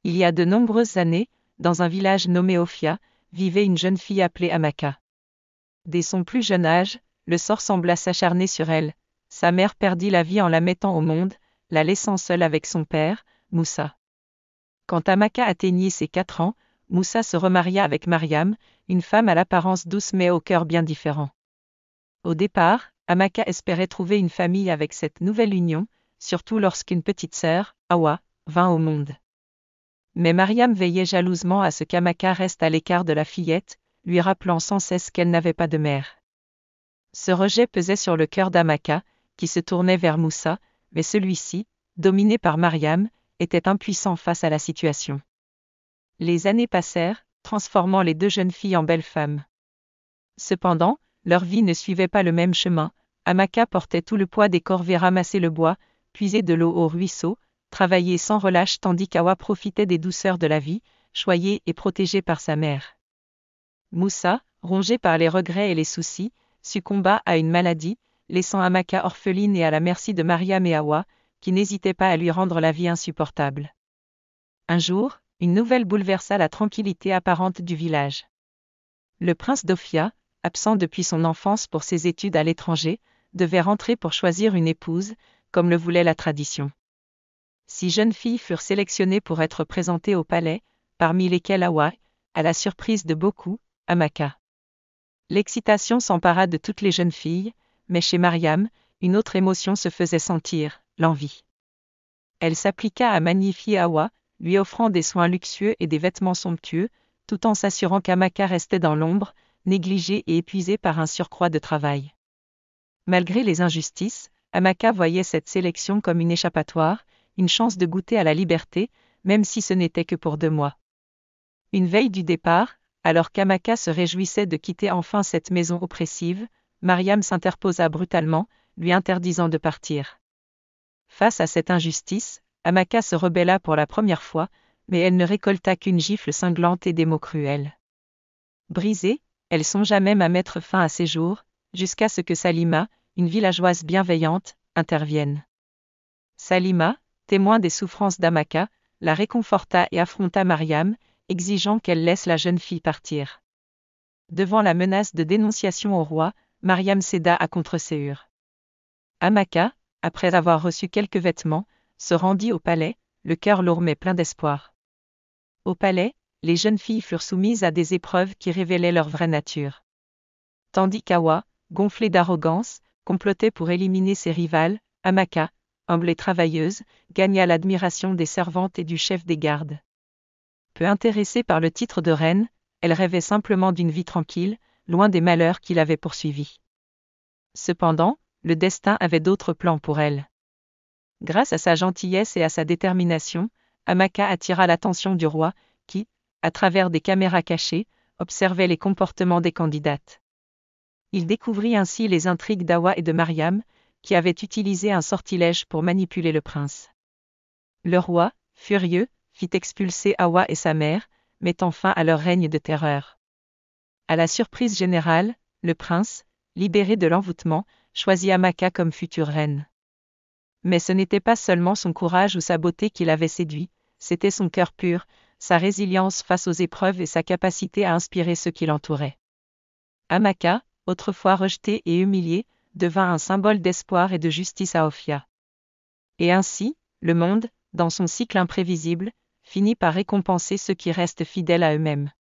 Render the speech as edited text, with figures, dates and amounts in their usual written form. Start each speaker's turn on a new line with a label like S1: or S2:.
S1: Il y a de nombreuses années, dans un village nommé Ophia, vivait une jeune fille appelée Amaka. Dès son plus jeune âge, le sort sembla s'acharner sur elle. Sa mère perdit la vie en la mettant au monde, la laissant seule avec son père, Moussa. Quand Amaka atteignit ses 4 ans, Moussa se remaria avec Mariam, une femme à l'apparence douce mais au cœur bien différent. Au départ, Amaka espérait trouver une famille avec cette nouvelle union, surtout lorsqu'une petite sœur, Hawa, vint au monde. Mais Mariam veillait jalousement à ce qu'Amaka reste à l'écart de la fillette, lui rappelant sans cesse qu'elle n'avait pas de mère. Ce rejet pesait sur le cœur d'Amaka, qui se tournait vers Moussa, mais celui-ci, dominé par Mariam, était impuissant face à la situation. Les années passèrent, transformant les 2 jeunes filles en belles femmes. Cependant, leur vie ne suivait pas le même chemin. Amaka portait tout le poids des corvées ramasser le bois, puiser de l'eau au ruisseau, travailler sans relâche tandis qu'Hawa profitait des douceurs de la vie, choyée et protégée par sa mère. Moussa, rongé par les regrets et les soucis, succomba à une maladie, laissant Amaka orpheline et à la merci de Mariam et Hawa, qui n'hésitaient pas à lui rendre la vie insupportable. Un jour, une nouvelle bouleversa la tranquillité apparente du village. Le prince d'Ophia, absent depuis son enfance pour ses études à l'étranger, devait rentrer pour choisir une épouse, comme le voulait la tradition. 6 jeunes filles furent sélectionnées pour être présentées au palais, parmi lesquelles Hawa, à la surprise de beaucoup, Amaka. L'excitation s'empara de toutes les jeunes filles, mais chez Mariam, une autre émotion se faisait sentir, l'envie. Elle s'appliqua à magnifier Hawa, lui offrant des soins luxueux et des vêtements somptueux, tout en s'assurant qu'Amaka restait dans l'ombre, négligée et épuisée par un surcroît de travail. Malgré les injustices, Amaka voyait cette sélection comme une échappatoire, une chance de goûter à la liberté, même si ce n'était que pour 2 mois. Une veille du départ, alors qu'Amaka se réjouissait de quitter enfin cette maison oppressive, Mariam s'interposa brutalement, lui interdisant de partir. Face à cette injustice, Amaka se rebella pour la première fois, mais elle ne récolta qu'une gifle cinglante et des mots cruels. Brisée, elle songea même à mettre fin à ses jours, jusqu'à ce que Salima, une villageoise bienveillante, intervienne. Salima, témoin des souffrances d'Amaka, la réconforta et affronta Mariam, exigeant qu'elle laisse la jeune fille partir. Devant la menace de dénonciation au roi, Mariam céda à contre-séhur. Amaka, après avoir reçu quelques vêtements, se rendit au palais, le cœur lourd mais plein d'espoir. Au palais, les jeunes filles furent soumises à des épreuves qui révélaient leur vraie nature. Tandis qu'Hawa, gonflée d'arrogance, complotait pour éliminer ses rivales, Amaka, humble et travailleuse, gagna l'admiration des servantes et du chef des gardes. Peu intéressée par le titre de reine, elle rêvait simplement d'une vie tranquille, loin des malheurs qui l'avaient poursuivie. Cependant, le destin avait d'autres plans pour elle. Grâce à sa gentillesse et à sa détermination, Amaka attira l'attention du roi, qui, à travers des caméras cachées, observait les comportements des candidates. Il découvrit ainsi les intrigues d'Hawa et de Mariam, qui avaient utilisé un sortilège pour manipuler le prince. Le roi, furieux, fit expulser Hawa et sa mère, mettant fin à leur règne de terreur. À la surprise générale, le prince, libéré de l'envoûtement, choisit Amaka comme future reine. Mais ce n'était pas seulement son courage ou sa beauté qui l'avait séduit, c'était son cœur pur, sa résilience face aux épreuves et sa capacité à inspirer ceux qui l'entouraient. Amaka, autrefois rejetée et humiliée, devint un symbole d'espoir et de justice à Ophia. Et ainsi, le monde, dans son cycle imprévisible, finit par récompenser ceux qui restent fidèles à eux-mêmes.